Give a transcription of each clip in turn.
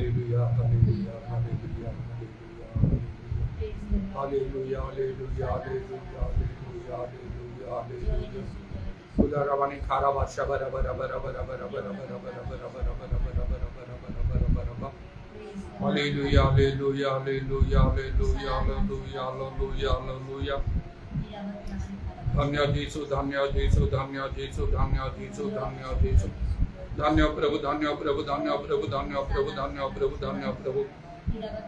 Hallelujah, hallelujah, hallelujah, hallelujah, hallelujah, hallelujah, hallelujah, hallelujah. Sula Ravani Kharava Shabara Bara Bara Bara Bara Bara Bara Bara Bara Bara Bara Bara Bara Bara Bara Bara. Hallelujah, hallelujah, hallelujah, hallelujah, hallelujah, hallelujah, hallelujah. धन्य जीसु धन्य जीसु धन्य जीसु धन्य जीसु धन्य जीसु धन्य प्रभु धन्य प्रभु धन्य प्रभु धन्य प्रभु धन्य प्रभु धन्य प्रभु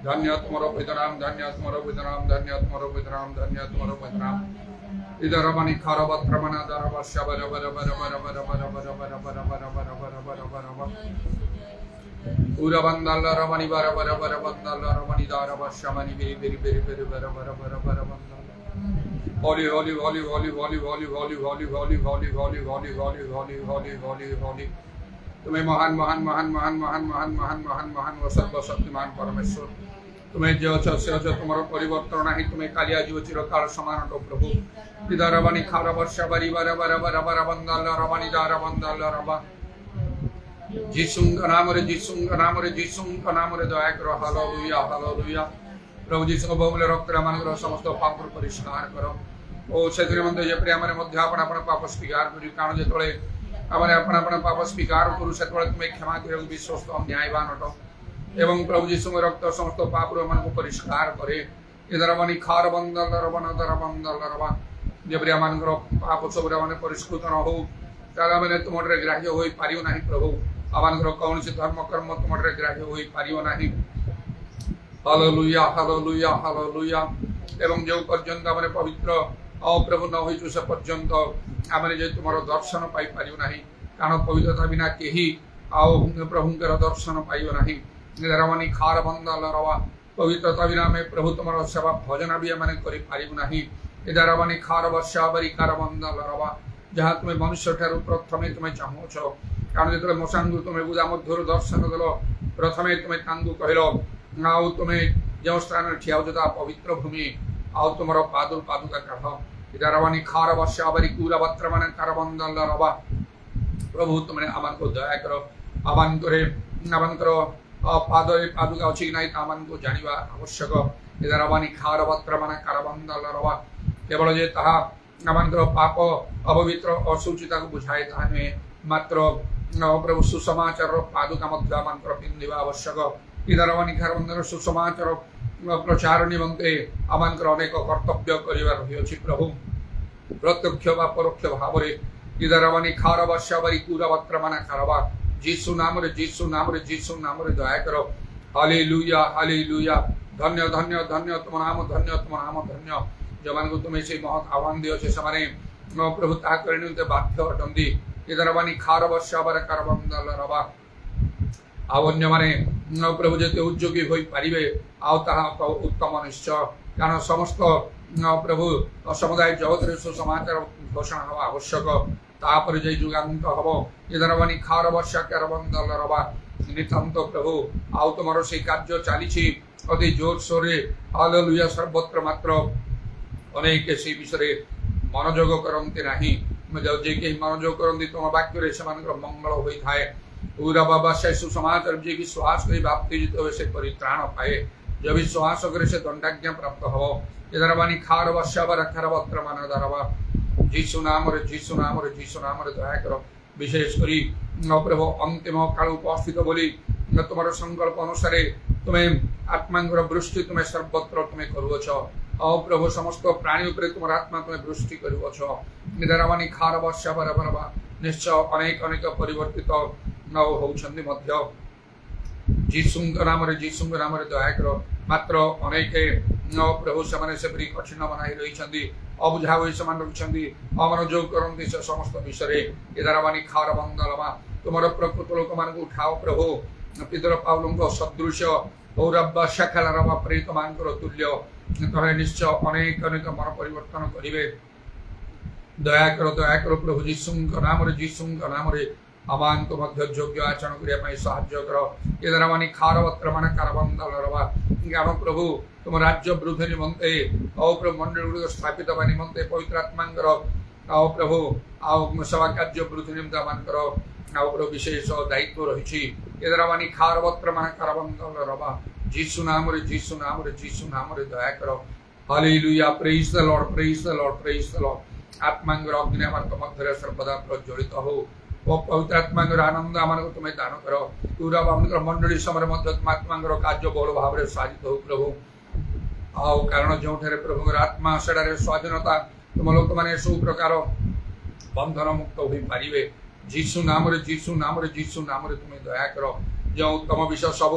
धन्य तुम्हारा पितराम धन्य तुम्हारा पितराम धन्य तुम्हारा पितराम धन्य तुम्हारा पितराम इधर मनी खारा बत्रमना दर वर्ष बर बर बर बर बर बर बर बर बर बर बर बर बर बर बर पूरा बंदल रमणी बर बर बर बंदल रमणी दार वर्ष मनी बेरी बेरी बेरी बेरी बर बर बर बर बंदल Holy, holy, holy, holy, holy, holy, holy, holy, holy, holy, holy, holy, holy, holy, holy, holy, holy. तुम्हें महान महान महान महान महान महान महान महान महान व सर्वशक्तिमान परमेश्वर तुम्हें जो से तुम्हारा परिवर्तन नहीं तुम्हें कालिया जीव चिरकाल समान तो प्रभु इधर रवानी खारा वर्ष बरी बर बर बर बर बंदल रवानी दार बंदल रवा जिसुंग नाम रे जिसुंग नाम रे जिसुंग नाम रे दया करो हालेलुया हालेलुया प्रभु जिसुंग बहुमूल्य रक्त मान समस्त पाप परिष्कार करो ओ सेतिर मंदे जे प्रिय माने मध्य आपण आपण पाप स्वीकार करू कारण जे तळे आमाने आपण आपण पाप स्वीकार करू से तळे तुमे क्षमा करे विश्वस्त न्यायवान हटो एवं प्रभु जिसुंग रक्त समस्त पाप मन को परिष्कार करे इधर मानी खार बंदल रवन दर बंदल रवा जे प्रिय मान पाप सब माने परिष्कृत न हो ताला माने तुमरे ग्राह्य होई पारियो नाही प्रभु आमान कौन से धर्म कर्म तुमरे ग्राह्य होई पारियो नाही हालेलुया हालेलुया हालेलुया एवं जो पर्यंत आमाने पवित्र ओ प्रभु न होइछु से पर्यंत आमने जे तुमरो दर्शन पाई पारियो नाही कारण पवित्रता बिना केही आओ प्रभुंकर दर्शन पाइयो नाही निरमनी खार बंदल रवा पवित्रता बिना में प्रभु तुमरो सेवा भजन भी माने करि पारिबो नाही निरमनी खार वर्षा बरी कार बंदल रवा जहां तुम्हें मनुष्य ठारू प्रथमे तुम्हें चाहो छ कारण जेतले मोसांगु तुम्हें बुदा मध्यर दर्शन दलो प्रथमे तुम्हें तांगु कहलो आओ तुम्हें जो स्थान ठियाउ जता पवित्र भूमि आओ तुमरो पादुल पादुका काढ इधरवानी खार वर्षा बरी कूला वस्त्र माने कार बंदल रवा प्रभु तुमने आमान को दया करो आमान करो पादरे पादुका अछि नै आमान को जानिबा आवश्यक इधरवानी खार वस्त्र माने कार बंदल रवा केवल जे ताहा आमान करो पाप अपवित्र असुचिता को बुझाए ताने मात्र प्रभु सुसमाचार पादुका मध्य आमान करो पिंदिबा आवश्यक इधरवानी खार बंदल सुसमाचार प्रचार निमंते आमानकर अनेक कर्तव्य करिवार होछि प्रभु प्रत्यक्ष वा परोक्ष भाव रे इधरवानी खार वर्षा बरी पूरा वस्त्र माना करवा जीसु नाम रे दया करो हालेलुया हालेलुया धन्य धन्य धन्य तुम नाम धन्य जमान को तुम से महत आह्वान दियो से समाने प्रभु ता करनिते बाध्य अटंदी इधरवानी खार वर्षा बर कर बंदल रवा आवन्य माने प्रभु जेते उद्योगी होई पारिबे आउ ताहा उत्तम निश्चय कारण समस्त प्रभु समुदाय जगत रे सुसमाचार घोषणा हवा आवश्यक तापर जे जुगांत हबो इधरवानी खार वर्षा कर बंदल रवा नितांत प्रभु आउ तुमरो से कार्य चाली छी अति जोर सोरे हालेलुया सर्वत्र मात्र अनेक से विषय मनोयोग करंती नाही जे के मनोयोग करंती तुम वाक्य रे समान मंगल होई थाए पूरा बाबा से सुसमाचार जे विश्वास करी बाप्तिजित होवे से परित्राण पाए जो विश्वास करे से दंडाज्ञा प्राप्त हो इधरवानी खार वर्षा बर खर वस्त्र मान दरवा जीसु नाम रे दया करो विशेष करी प्रभु अंतिम काल उपस्थित बोली तुम्हारे संकल्प अनुसार तुम्हें आत्मांगर वृष्टि तुम्हें सर्वत्र तुम्हें करुवछ ओ प्रभु समस्त प्राणी उपरे तुम आत्मा तुम्हें वृष्टि करुवछ इधरवानी खार वर्षा बर बरवा निश्चय अनेक अनेक परिवर्तित न होउछन्ति मध्य जीसुंग नाम रे दया करो मात्र अनेक न प्रभु समान से बड़ी कठिन बनाई रही अबुझा हुई समान रही अमनोयोग करती से समस्त विषय इधरवानी खार बंदलमा तुम प्रकृत लोक मान उठाओ प्रभु पितर पाउल सदृश औरब शाखा रवा प्रेत मान तुल्य तहे निश्चय अनेक अनेक मन परिवर्तन करेंगे दया करो प्रभु जीसुंग नाम रे आमान तो मध्य योग्य आचरण करने साहाय्य करो इधरवानी खार वस्त्र मान कारबंदल रवा ज्ञान प्रभु तुम राज्य वृद्धि निमंते और प्रभु मंडल स्थापित निमंते पवित्र आत्मांगर आओ प्रभु आओ सभा कार्य वृद्धि निमित्त मानकर आओ प्रभु विशेष दायित्व रही एदरावानी खारवत्र मान करबंगल रबा जीसु नाम रे दया करो hallelujah praise the lord praise the lord praise the lord आत्मांगर अग्नि आमान मध्य सर्वदा प्रज्वलित हो ओ पवित्र आत्मांगर आनंद आमान तुम्हें दान करो पूरा आमर मंडली समय मध्य आत्मांगर कार्य बहुल भाव में साजित हो प्रभु आओ कारण जो प्रभु आत्मा सेठारे स्वाधीनता तुम लोक मैंने सब प्रकार बंधन मुक्त हो पारे जीसु नाम तुम्हें दया कर जो उत्तम विषय सब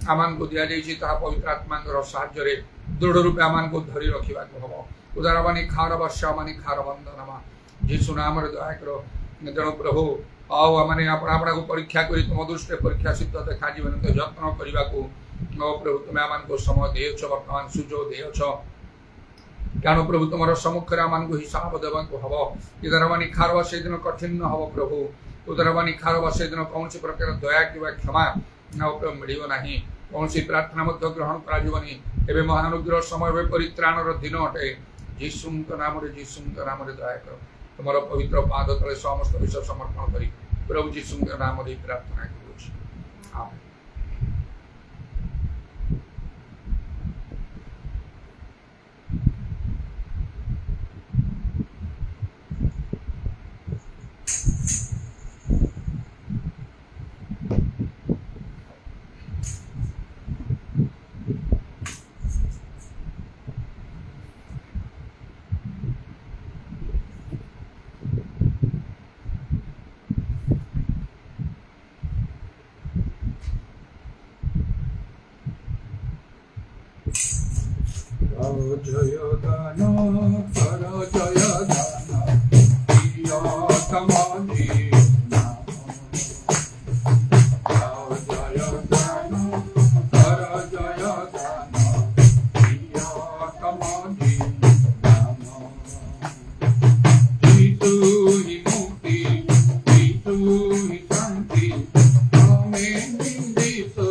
आमान को दि जाता पवित्र आत्मा साहाय्य दृढ़ रूपे आमान को धरी रखा हम उदारवानी खार वर्षावानी खार बंधनमा जीसु नाम दया कर तेणु प्रभु आओ आम अपना को परीक्षा कर तुम दृष्टि परीक्षा सिद्ध देखा जत्न करने को प्रभु तुम्हें आमान को समय देछ बर्तमान सुजोग देछ ज्ञान प्रभु तुम सम्मुख आमान को हिसाब देवा हम इधरवानी खारवा से दिन कठिन हम प्रभु उदरवानी खारवा से दिन कौन प्रकार दया कि क्षमा प्रभु मिलना कौन प्रार्थना ग्रहण कर महानुग्रह समय परित्राण दिन अटे जीसु नाम दया कर तुम पवित्र पाद तले समस्त विषय समर्पण कर प्रभु जीसु नाम प्रार्थना करुँ। जय गान कर जय गान प्रियतमानी जय गान कर जय गान प्रियतमानी जीसु ही मुक्ति जीसु ही शांति हमें जीसु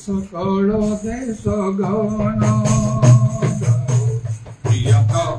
সকল দেশ গণ প্রিয়তম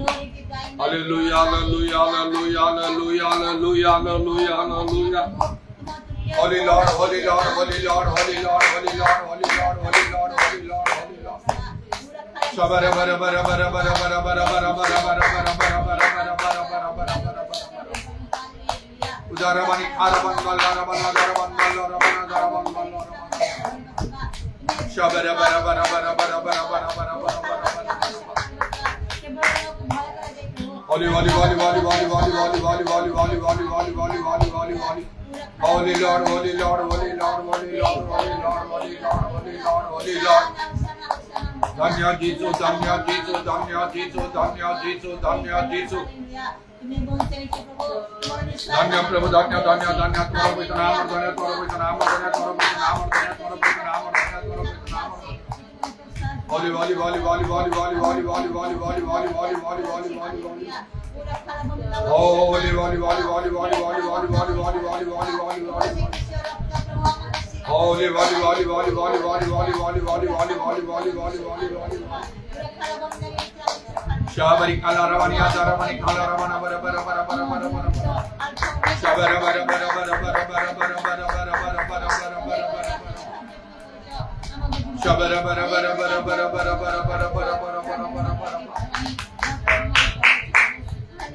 Hallelujah, hallelujah, hallelujah, hallelujah, hallelujah, hallelujah, hallelujah. Holy Lord, holy Lord, holy Lord, holy Lord, holy Lord, holy Lord, holy Lord, holy Lord, holy Lord. Shabara bara bara bara bara bara bara bara bara bara bara bara bara bara bara bara bara bara bara. Udaramani kharaban ballaraban ballaraban ballaraban ballaraban ballaraban. Shabara bara bara bara bara bara bara bara bara bara. Holy, holy, holy, holy, holy, holy, holy, holy, holy, holy, holy, holy, holy, holy, holy, holy. Holy Lord, holy Lord, holy Lord, holy Lord, holy Lord, holy Lord, holy Lord, holy Lord. Dhanya Jesu, Dhanya Jesu, Dhanya Jesu, Dhanya Jesu, Dhanya Jesu. Dhanya Prabhu, Dhanya, Dhanya, Dhanya, Tora Vitanam, Dhanya, Tora Vitanam, Dhanya, Tora Vitanam, Dhanya, Tora Vitanam, Dhanya, Tora Vitanam. Holy, holy, holy, holy, holy, holy, holy, holy, holy, holy, holy, holy, holy, holy, holy, holy. Holy, holy, holy, holy, holy, holy, holy, holy, holy, holy, holy, holy, holy. Holy, holy, holy, holy, holy, holy, holy, holy, holy, holy, holy, holy, holy, holy, holy. Shabari kala ravani adaravani kala ravana bara bara bara bara bara bara. Shabara bara bara bara bara bara bara bara bara bara bara bara bara bara. Shabara bara bara bara bara bara bara bara bara bara bara bara bara.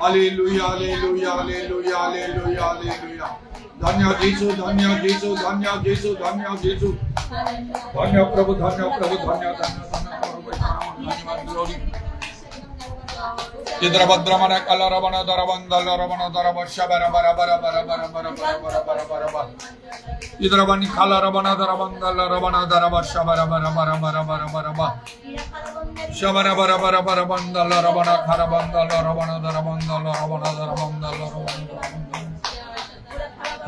Hallelujah, hallelujah, hallelujah, hallelujah, hallelujah. धन्य जीसु, धन्य जीसु, धन्य जीसु, धन्य जीसु, धन्य प्रभु, धन्य प्रभु, धन्य धन्य प्रभु। इधर भद्रमन कलरवण दरबंदल रवण दरब शबर बर बर बर बर बर बर बर बर बर इधर बनी कलरवण दरबंदल रवण दरब शबर बर बर बर बर बर बर शबर बर बर बर बंदल रवण खरबंदल रवण दरबंदल रवण दरबंदल रवण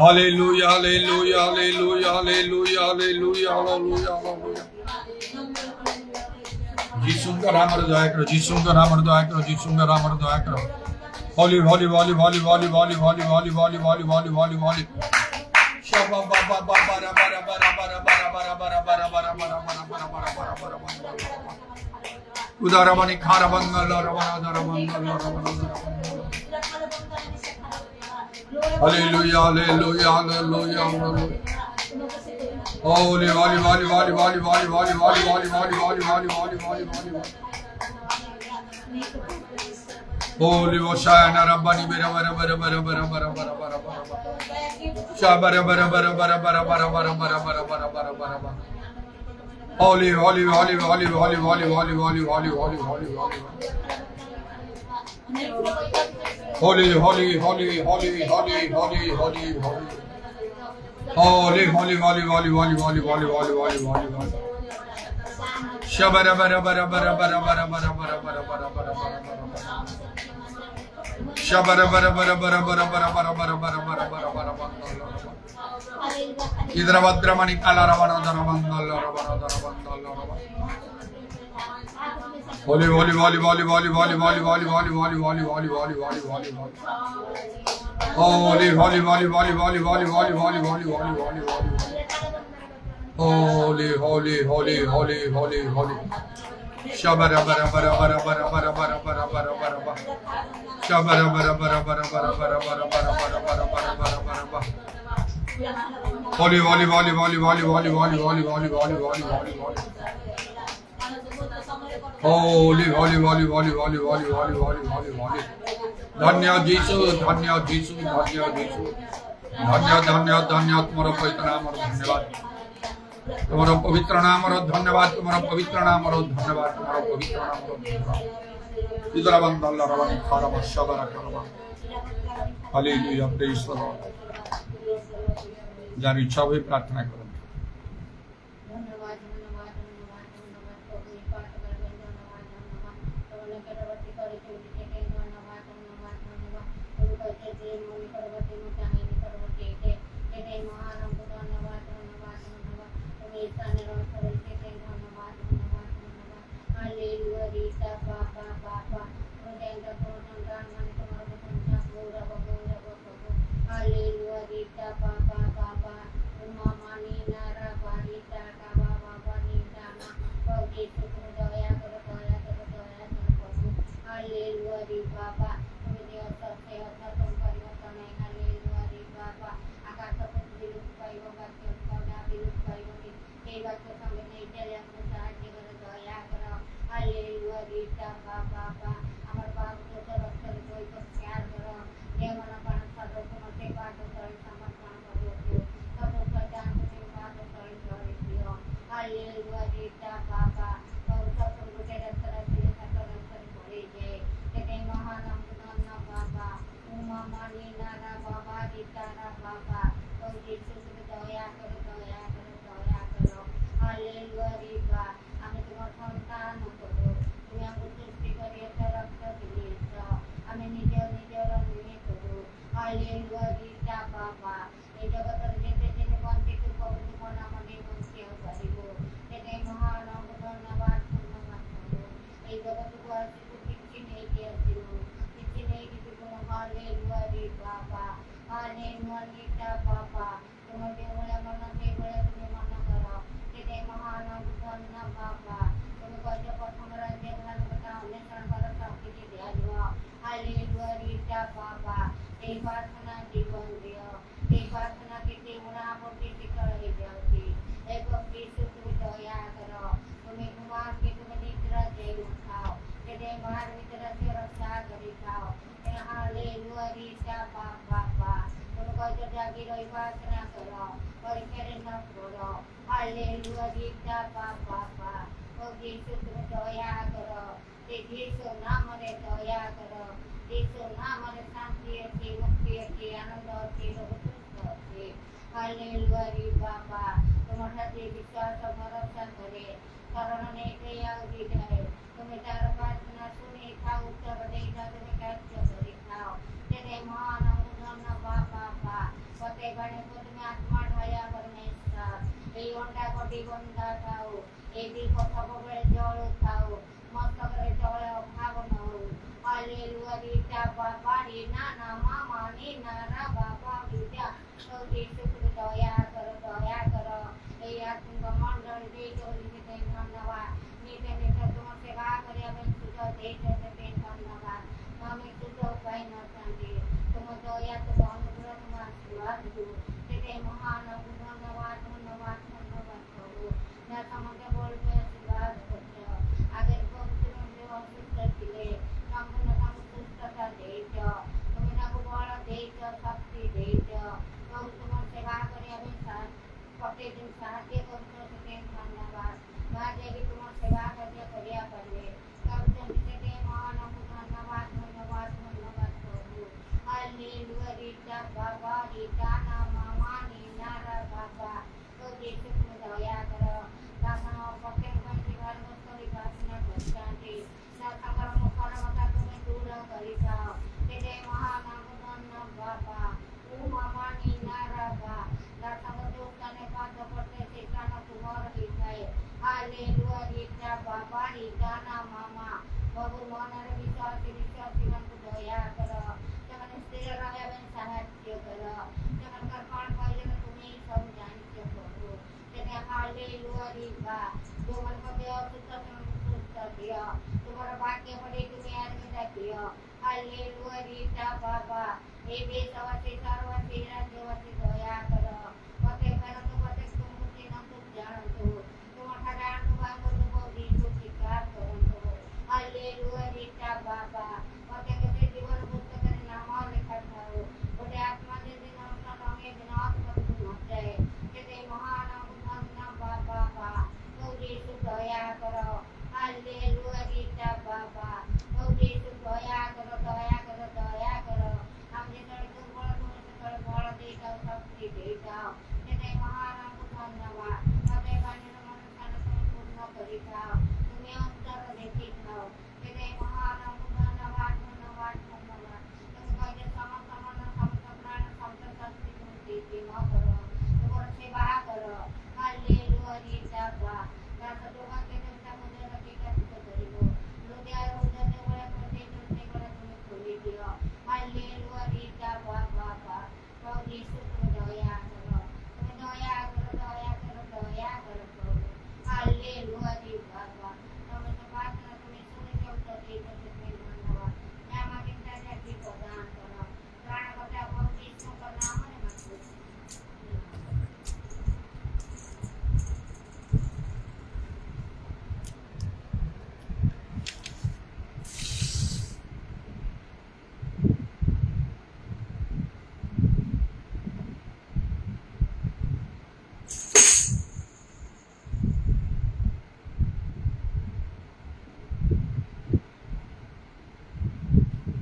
Hallelujah, hallelujah, hallelujah, hallelujah, hallelujah, hallelujah, hallelujah. जीसु का नाम दया करो, जीसु का नाम दया करो, जीसु का नाम दया करो। होली होली होली होली होली होली होली होली होली होली होली होली होली शबा बाबा बाबा रा बारा बारा बारा बारा बारा बारा बारा बारा बारा बारा बारा बारा बारा उदारमणि खारा बंगल रवना दरबंगल रवना Hallelujah, hallelujah, hallelujah, hallelujah. Holy, holy, holy, holy, holy, holy, holy, holy, holy, holy, holy, holy, holy, holy, holy. Holy Hosanna, Rabbani, bara bara bara bara bara bara bara bara bara. Shabara bara bara bara bara bara bara bara bara bara bara bara bara. Holy, holy, holy, holy, holy, holy, holy, holy, holy, holy, holy, holy. Holy, holy, holy, holy, holy, holy, holy, holy. Holy, holy, holy, holy, holy, holy, holy, holy, holy, holy, holy. Shabara bara bara bara bara bara bara bara bara bara bara bara. Shabara bara bara bara bara bara bara bara bara bara bara bara. Idra Badramani Kala Ravana Dharamandal Ravana Dharamandal Ravana. Holy, holy, holy, holy, holy, holy, holy, holy, holy, holy, holy, holy, holy, holy, holy, holy. Holy, holy, holy, holy, holy, holy, holy, holy, holy, holy, holy, holy. Holy, holy, holy, holy, holy, holy. Shabara bara bara bara bara bara bara bara bara bara bara. Shabara bara bara bara bara bara bara bara bara bara bara bara bara bara. Holy, holy, holy, holy, holy, holy, holy, holy, holy, holy, holy, holy, holy. Holy, holy, holy, holy, holy, holy, holy, holy, holy, holy. Dhanya Jesu, Dhanya Jesu, Dhanya Jesu. Dhanya, Dhanya, Dhanya, तुम्हारा पवित्र नाम और धन्यवाद. तुम्हारा पवित्र नाम और धन्यवाद. तुम्हारा पवित्र नाम और धन्यवाद. तुम्हारा पवित्र नाम और धन्यवाद. इधर बंदल रवानी खारा मशबरा करवा. Hallelujah, praise the Lord. जारी इच्छा हुई प्रार्थना करो.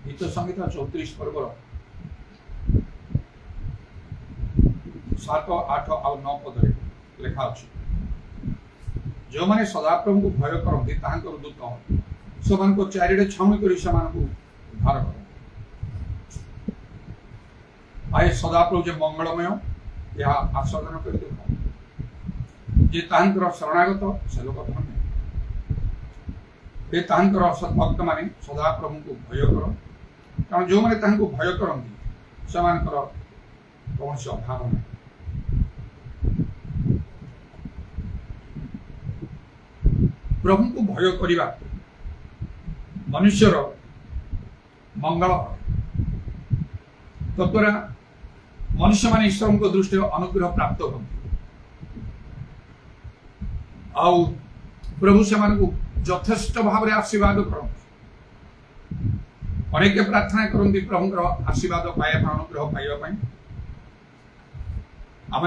गीत संहिता 34 पर्वर 7, 8 और 9 पद लिखा अच्छी जो मैंने सदाप्रभु को भय करती दूत से चारिड़े छाउणी कर उद्धार कर आए सदाप्रभु जे मंगलमय यह आस्वादन कर शरणागत से लोक धन्य ए तांकर सद्भक्त माने सदा प्रभु को भय कर कारण जो माने तांको भय करंती समानकर कौन से अभाव नहीं प्रभु को भय करिबा मनुष्यर मंगल तद्वारा मनुष्य मान ईश्वर को दृष्टि अनुग्रह प्राप्त हो प्रभु से यथेष्ट भाव में आशीर्वाद कर अनेक प्रार्थना करती प्रभु आशीर्वाद पाइबा अनुग्रह पाइबा आम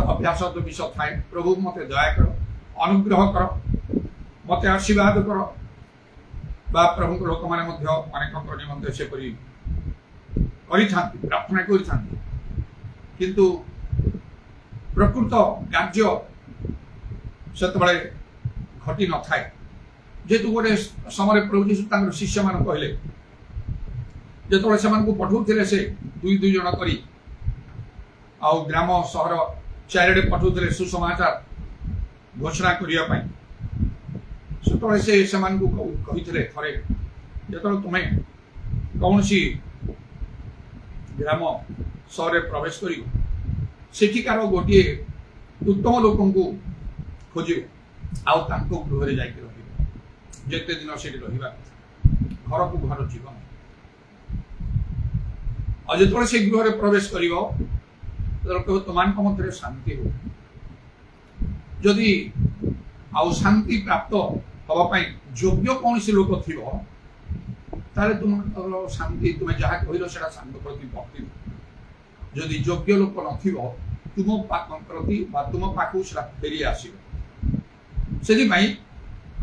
अभ्यास तो विषय थाए प्रभु मत दया कर अनुग्रह कर मत आशीर्वाद कर प्रभु लोक मैंने अनेक निमंत्रण से प्रार्थना किंतु प्रकृत कार्य से घटी न थाए जेतु गोटे समय प्रभु जीशु शिष्य मान कहले जो से पठाऊे से दुई दुई जन करी ग्राम सहर चारिड़े पठाऊे सुसमाचार घोषणा करने से थे जो तुम्हें कौन सी ग्राम सहर प्रवेश कर सेठिकार गोटे उत्तम लोक खोज गृह जेते दिन से घर को घर जीवन और जो से गृह प्रवेश कर तुम मध्य शांति हो जदि शांति प्राप्त हाँपाई योग्य कौन सी लोक थी तुम शांति तुम्हें जहाँ कह शांत प्रति भक्ति जदि योग्य लोक न तुम प्रति तुम पाखु फेरी आस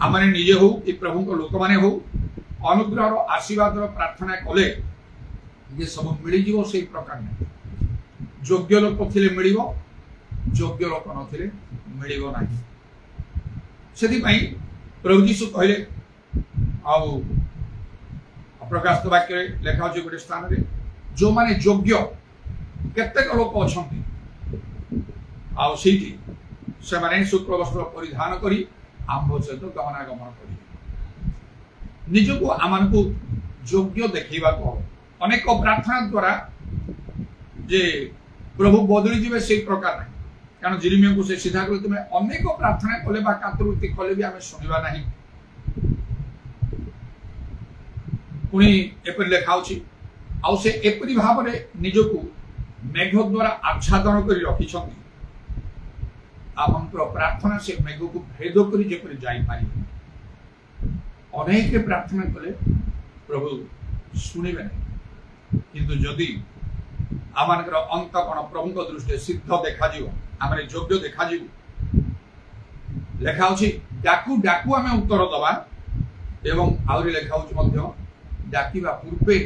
आम निजे हो कि प्रभु लोक मैंने हो अनुग्रह आशीर्वाद प्रार्थना कले ये सब मिल से प्रकार नहीं योग्य लोक थे मिल योग्य लोक नथिले मिलिबो नाही से प्रभु जीशु कहले प्रकाशित वाक्य लेखा अच्छे गोटे स्थान में जो माने योग्य केतेक लोक अच्छा से माने शुक्ल वस्त्र परिधान करी आंभ सहित गमनागमन कर निजको आम योग्य देखा अनेक प्रार्थना द्वारा जे प्रभु बदली जीवे से प्रकार नहीं कारण जिरिमिया को से सीधा कर तुम्हें अनेक प्रार्थना कले कातुवृत्ति कले भी आम शुणा ना पुणी एपरी लेखा से एपरी भाव में निजको मेघ द्वारा आच्छादन कर रखी आमंत्र प्रार्थना से मेघ को भेद कर अनेक प्रार्थना कले प्रभु शुणे किंतु जदि आम अंत कौन प्रभु दृष्टि सिद्ध देखा आम योग्य देखा लेखा डाकू डाकू आम उत्तर दबा एवं आहरी लेखा डाकिबा पूर्वे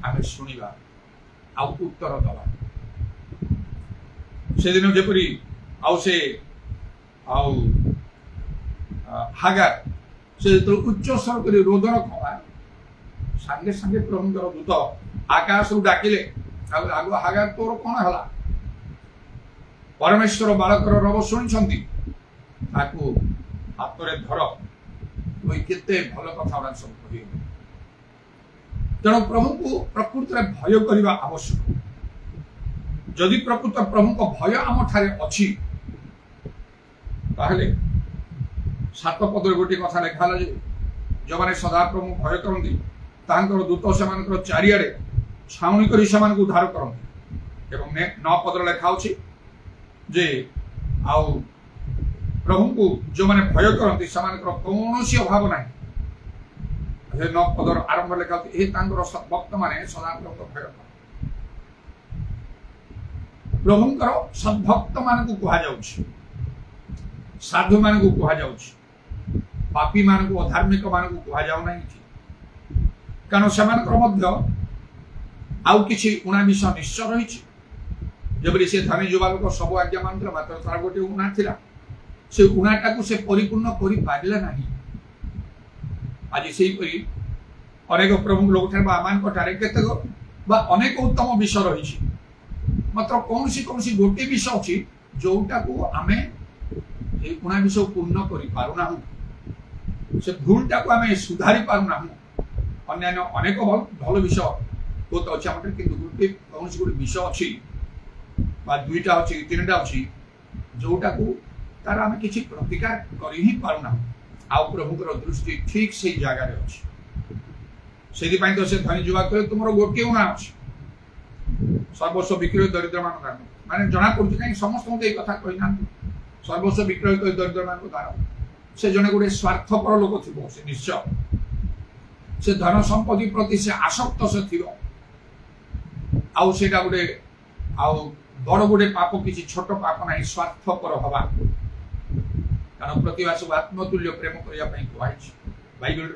आम शुणा उत्तर दबा से दिन जपरी से हागार से उच्च स्वर कर रोदन कला सांगे सांगे प्रभु दूत आकाश डाकिले आग हागार तोर कौन है परमेश्वर बालकर रव शुणी हाथ में धर केते भल कथा सब कह तेणु प्रभु को प्रकृत भय करने आवश्यक जदि प्रकृत प्रभु को भय आम ठारे अच्छी ताहले 7 पद गोटे कथा लेखा जो मैंने सदा प्रभु भय करती दूत से चारिड़े छाउनी कर उद्धार करते 9 पद लेखा जे प्रभु को जो मैंने भय करती कौन सी अभाव ना 9 पदर आरंभ लेखा भक्त माने सदा प्रभु भय प्रभुंकर सद्भक्त मान को कहा साधु मान को कहा पापी मान को अधार्मिक मान को कहा जाऊ नहीं कारण से आउ किसी उणा विषय निश्चय रही जबरी से धनी युवा लोक सब आज्ञा मानता मात्र तार गोटे उणा थिला से उणाटा को से परिपूर्ण करि पारिला नाही आज सेही परि अनेक प्रभु लोक ठारे आमान कोठारे केतेक बा अनेक उत्तम विषय रही मात्र कौन सी गोटे विषय अच्छी जोटा को आमे उणा विषय पूर्ण कर पारुना से भूलटा को आम सुधारी पारना अन्य अनेक भल विषय बहुत अच्छे आम कि गोटे कौन गोटे विषय अच्छी दुईटा अच्छी तीनटा अच्छी जोटा को तार आम कि प्रतिकार कर ही पारना आउ प्रभुकर दृष्टि ठीक से जगार अच्छी से तो से धनी जुवा कहे तुम गोटे उणा अच्छी सर्वस्व विक्रय दरिद्र मान दान माने जना पड़ुଛି कहीं समस्त ये कथा कही ना सर्वस्व विक्रय कर दरिद्र मान दान से जने गोटे स्वार्थपर लोक थी से निश्चय से धन संपत्ति प्रति से आसक्त से थी आउ सेटा गोटे आउ बड़ गोटे पाप किसी छोट पाप ना स्वार्थपर हवा कारण प्रतिवास आत्मतुल्य प्रेम करने कहुई बाइबल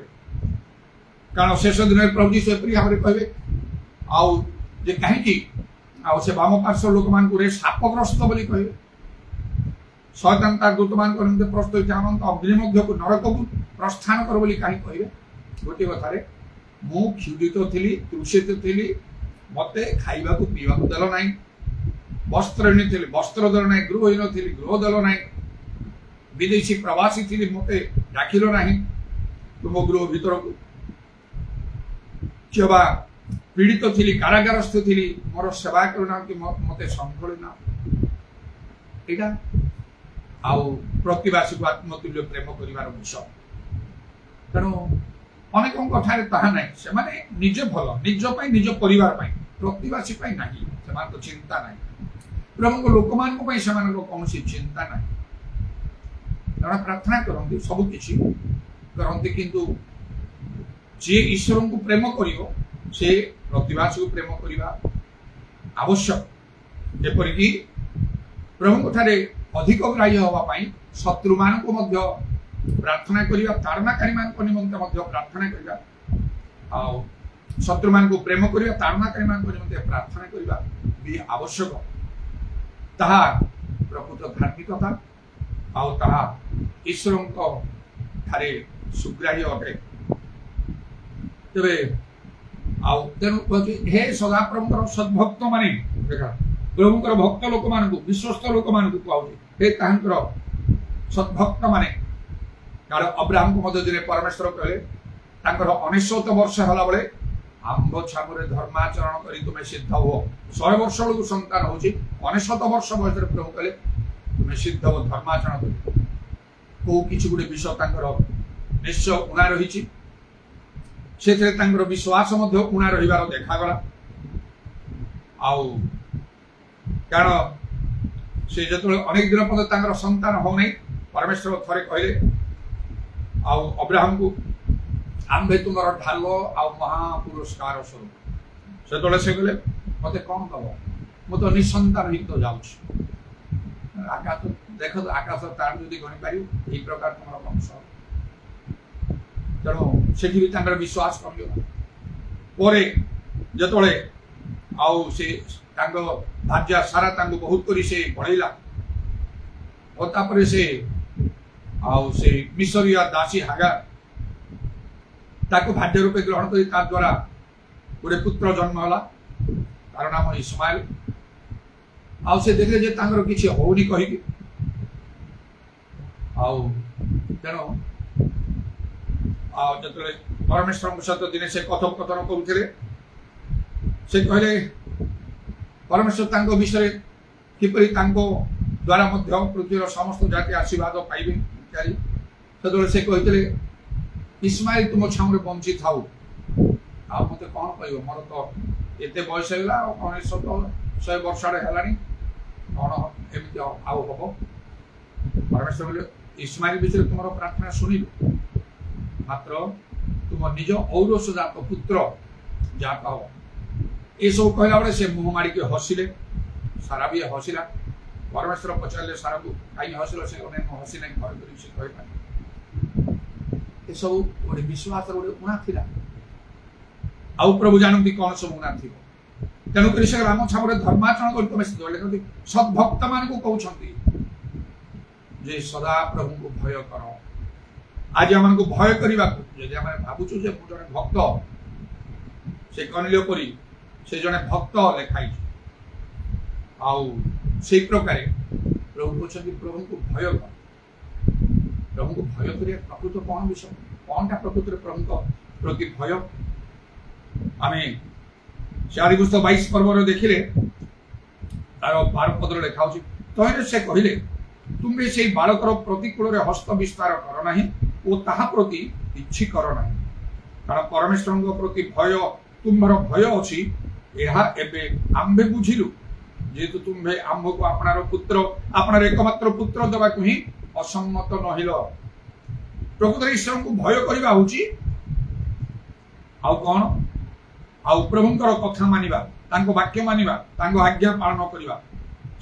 कारण शेष दिन प्रभु जी से भाव में कहे आउ जे कहीं आउ से वाम पार्श्व लोक मान शापग्रस्त बोली कहे शैतान तार दूत मान प्रस्तुत अनंत अग्नि मध्य को नरक को प्रस्थान कर बोली कहीं कहे गोटे कथार मु क्षुदित थी तृषित थी मते खाइबा को पीवा को देल ना वस्त्रहीन थी वस्त्र देल ना गृहहीन थी गृह देल ना विदेशी प्रवासी थी मते डाकिल ना तुम गृह भीतर को किबा पीड़ित थी कारागारस्थ थी मोर सेवा करना मत संभलना यहाँ आउ प्रतिवासी को आत्मतुल्य प्रेम कर विषय तेणु अनेक कथार ताहा ना से माने निजे भल निज निज परिवार प्रतिवासी ना से चिंता ना प्रभु लोक मान कौन चिंता ना प्रार्थना करती सबकि करती किंतु जी ईश्वर को प्रेम कर से प्रतिवासी को प्रेम करने आवश्यक जेपरिक प्रभु ठारे अधिक ग्राह्य होगापाई शत्रु मान को प्रार्थना करने ताड़नाकारी मान निमंत प्रार्थना करवा शत्रु मान को प्रेम करवा ताड़नाकारी मान निमंत प्रार्थना करवा भी आवश्यक ताहा प्रकृत धार्मिकता आउ ताहा ईश्वर ठारे सुग्राह्य अटे तेरे आउ तेणु हे सदा प्रभुकर सद्भक्त माने देखा प्रभुकर भक्त लोक मान विश्वस्त लोक मान हे तांकर सद्भक्त माने कारण अब्राहम को मध्य दिन परमेश्वर कहले तांकर 99 वर्ष होला बेले आंब छामुरे धर्माचरण करी तुमे सिद्ध हो 100 वर्ष लोक संतान होची 99 वर्ष बयस प्रभु कहले तुमे सिद्ध हो धर्माचरण करी को किछि गुडे विषय तांकर निश्चय उना रहिछि से विश्वास उणा रही देखागला कारण से जो अनेक दिन पर्यटन संतान हो नहीं परमेश्वर थे कहले अब्राहम को आंबे तुम ढाल आ महापुरस्कार स्वरूप से कहले मत कौन दब मु तो निसंतान ही तो जाऊँ आकाश देख आकाश तार जो गणी पार यही प्रकार तुम वंश तेणु से विश्वास कर जोले आउ से भार्या सारा बहुत करी से बढ़ेला और तापर से आउ से मिसरिया दासी हागा ताको भार्य रूपे ग्रहण करी ता द्वारा गोटे पुत्र जन्म होला तार नाम इस्माइल आउ से देखले जे तांगर किछि होउनी कहि आउ तेणु जो परमेश्वर सहित दिने से कथोपकथन करुले से कहले परमेश्वर विषय किपरि द्वारा पृथ्वीर समस्त जाति आशीर्वाद पाइबे इत्यादि से कहते इस्माइल तुम छामुरे बंची थाऊ आ मत कौन कह मोर तो एत बयस है 100 वर्ष है कौन एमती आउ हम परमेश्वर इस्माइल विषय तुम प्रार्थना शुणी मात्र तुम निज औरसजात पुत्र जात हो ये सब कहला बेले से मुह माड़ी हसिले सारा भी हसिला परमेश्वर पचारे सारा को कहीं हसिल से हसी ना घर सब गोटे विश्वास गोटे उणा था आउ प्रभु जानती कौन सब उणा थी तेणुक से राम छापर धर्माचरण कर तुम सिद्ध सद्भक्त मान कहते जे सदा प्रभु को भय कर आज आम को भय करने को भावुँ जे जड़े भक्त से कनिल परी से जड़े भक्त लेखाई आउ से प्रकार प्रभु कहते प्रभु को भय कर प्रभु को भय कर प्रकृत कौन विषय कौनटा प्रकृति प्रभु प्रति भय आम से आदिपुस्तक 22 पर्व देखिले तार 12 पद लिखा तहिरे से कहले तुम्हें से बालकर प्रतिकूल हस्त विस्तार कर ना और ताहा प्रति इच्छी कर ना कारण परमेश्वर प्रति भय तुम्हार भय अच्छी आम्भे बुझिलु जेहेतु तुम्हें आम्भ को आपणार पुत्र आपणार एकमात्र पुत्र देवा ही असम्मत नहिल प्रकृत ईश्वर को भय करवा होची आउ कौन आउ प्रभुंकर कथा मानिबा तांको वाक्य मानिबा तांको आज्ञा पालन करबा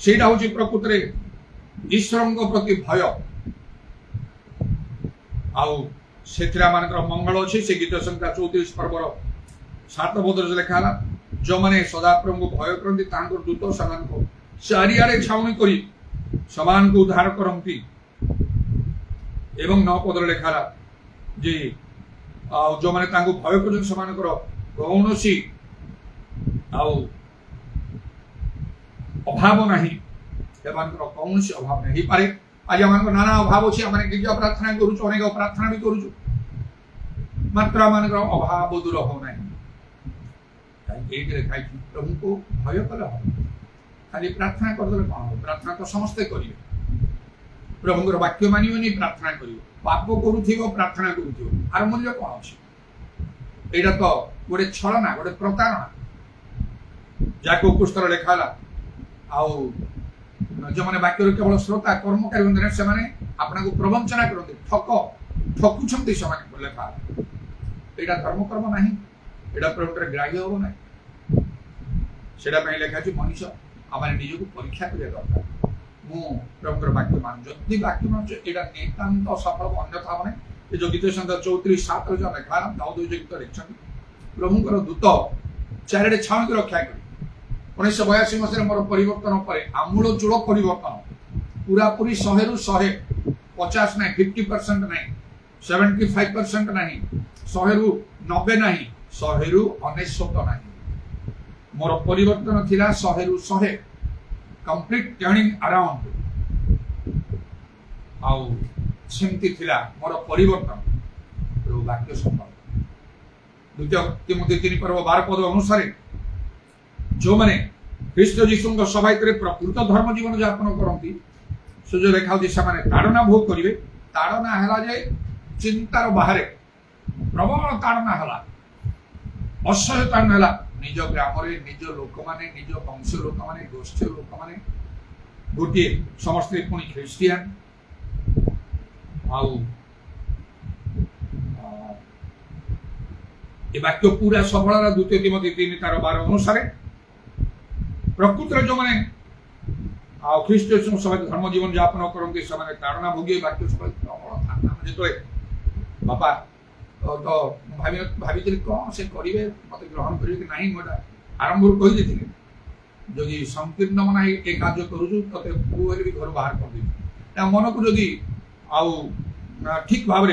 सेटा होची प्रकृत रे ईश्वर प्रति भय आउ सेथिरा मानकर मंगल अछि से गीत संख्या 34 पर्वर 7 पद लिखा जो माने सदा प्रभु को भय करती तांकर दूत समान को चारिआडे छाउनी करी समान को उद्धार करंती एवं 9 पद लिखा जे जो माने तांको भय कर समान कर कौनसी अभाव नहीं कौन अभाव नहीं पारे आज आम नाना अभाव अच्छी आम गिरजा प्रार्थना करूँ अनेक प्रार्थना भी करूँ मात्र आम अभाव दूर होना प्रभु को भय कले खाली प्रार्थना करदे कौन हो प्रार्थना तो समस्ते करेंगे प्रभुंर वाक्य माननी प्रार्थना कर पाप करूँ प्रार्थना करूँ आर मूल्य कौन अच्छे यहाँ तो गोटे छलना गोटे प्रतारणा जाको पुस्तक लिखाला आउ जो मैंने वाक्य केवल श्रोता कर्मकारी होंगे से आपन को प्रवंचना करते ठकुंट से लेखा यहाँ धर्म कर्म ना यहाँ प्रभुत्व ग्राह्य हम ना से लिखा मनुष्य आम निज को परीक्षा करिया दरकार मु प्रभुत्व वाक्य मान जदि वाक्य मान यहाँ नितांत सफल अन्यथा मैंने जो गीत संख्या 34:7 जो लिखा दाऊद गीत लिखा प्रभुंर दूत चारिडे छाउनी रक्षा कर 1982 मसीह मोर परिवर्तन पर आमूल चूल परिवर्तन पूरा पूरी 100 रु 100 50 नहीं 50% नहीं 75% नहीं 100 रु 90 नहीं 100 रु 99 नहीं मोर परिवर्तन थिला 100 रु 100 कंप्लीट टर्निंग अराउंड आउ सेमती थिला मोर परिवर्तन वाक्य संबंध द्वितीय तिमोथी 3 पर्व 12 पद अनुसार जो मैंने ख्रीष्ट जीशु सभाइत प्रकृत धर्म जीवन यापन करती से जो देखा से ताड़ना भोग करेंगे ताड़ना है चिंतार बाहर प्रबल ताड़ना है असह्य ताड़ना है निज ग्राम निज लोक मैंने निज वंश लोक मैंने गोष्ठी लोक मैंने गोटे समस्ते पुणी ख्रीस्टियान वाक्य पूरा सबल द्वितीय तिमोथी 3:12 अनुसार प्रकृत जो मैंने ख्रीष्ट सहित धर्म जीवन यापन करते ताड़ना भोगी वाक्य सहित जो बापा तो भाई कौन से करेंगे मत ग्रहण करेंगे कि नहीं मुझे आरंभ कहीदे जदि संकीर्ण मना ये कार्य करुचु ते पुए भी घर बाहर कर मन को जदि ठीक भाव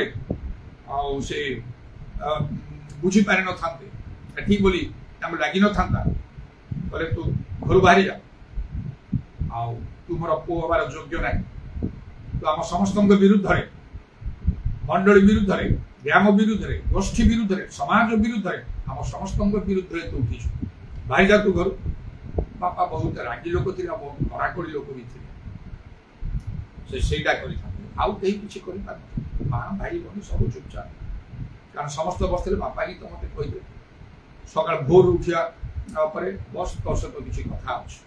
से बुझी पारि न था ठीक बोली लगी न था बोले तू घर बाहरी जा तुम पु हबार योग्य ना तो आम समस्त विरुद्ध मंडली विरुद्ध ग्राम विरुद्ध गोष्ठी विरुद्ध समाज विरुद्ध आम समस्त विरुद्ध तू उठीचु बाहरी जा तू घर बापा बहुत रागी लोक थे बहुत कड़ाकड़ी लोक भी थे सेटा कर माँ भाई बहन सब चुपचाप कारण समस्त बसते बापा ही तो मत कही सका भोर उठा बस तो सहित किसी कथा अच्छे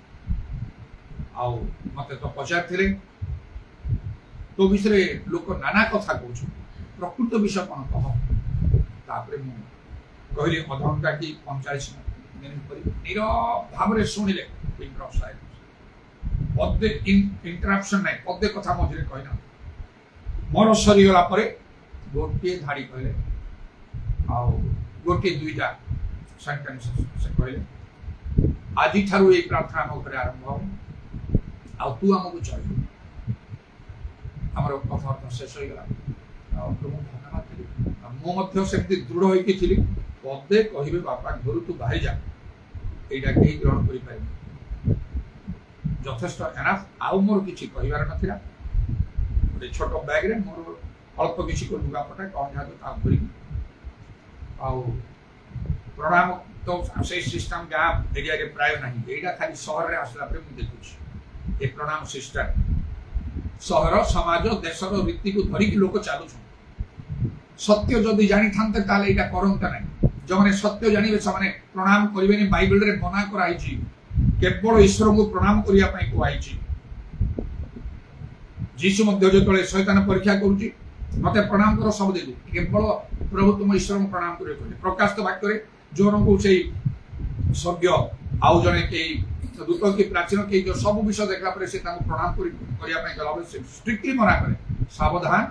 मत तो पचार तो विषय लोक नाना कथा कह प्रकृत विषय कौन कह कहली अधघंटा कि 45 मिनिट नीरव भाव शुणिले पदे इंटराप्शन ना पदे कथा मझे कहना मोर सरीगला गोटे धाड़ी कहले गोटे दुईटा सेंटेंस से कहले आज ठारू ये प्रार्थना आम आरंभ आ तू आमको चल आम कथार्थ शेष हो गला प्रभु धन्यवाद मुझे दृढ़ होती पदे कहे बापा घर तू बाहरी जा यहाँ कहीं ग्रहण कर यथेष्ट एनाफ आउ मोर किसी कहबार नाला गोटे छोट बैग रे मोर अल्प किसी को लुगापटा कौन जातो ता धरी आउ प्रणाम तो से सिस्टम गाँ एरिया रे प्राय नहीं एटा खाली शहर रे आसला पर मु देखुछि ए प्रणाम सिस्टम शहर समाज देशर रीति को धरिक लोक चालू सत्य जदि जानी थांते ताले एटा करंता नहीं जो माने सत्य जानिबे से माने प्रणाम करिबेनी बाइबल रे मना कराई छी केवल ईश्वर को प्रणाम करिया पई को आइछि जीसु मध्य जो शैतान परीक्षा करुच्ची मत प्रणाम कर सब दे केवल प्रभु तुम ईश्वर को प्रणाम कर प्रकाश वाक्य जो से स्वर्ग आउ जड़े कई दूत कि प्राचीन कई जो सब विषय देखला से प्रणाम करने से स्ट्रिक्टली मना करे सावधान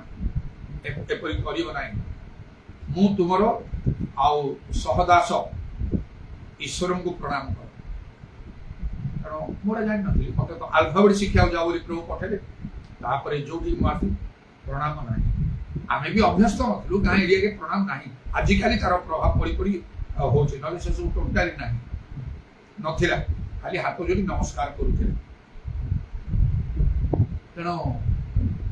एपरी कर मु तुमर आउ सहदास ईश्वर को प्रणाम कर कारण मोड़ा जान नी मत तो आल्फाबेट शिक्षा जाओ प्रभु पठेले तापर जो भी मुझे प्रणाम ना आम भी अभ्यस्त नथिलु गाँ एरिया के प्रणाम ना आजिकल तार प्रभाव पड़ी पड़ी हो से सब टोटाली ना नथिला खाली हाथ जोड़ी नमस्कार करुले तेणु